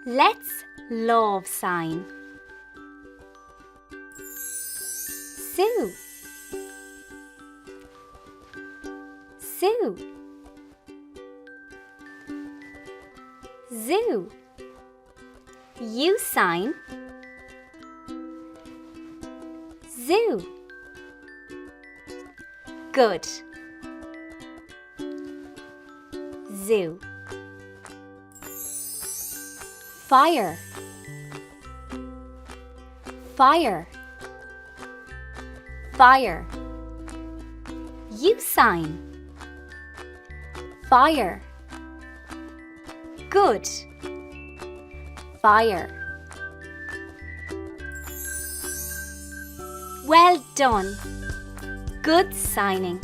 Let's love sign. Sue. Sue. Zoo. U sign. Zoo. Good. Zoo. Fire. Fire. Fire. U sign. Fire. Good. Fire. Well done. Good signing.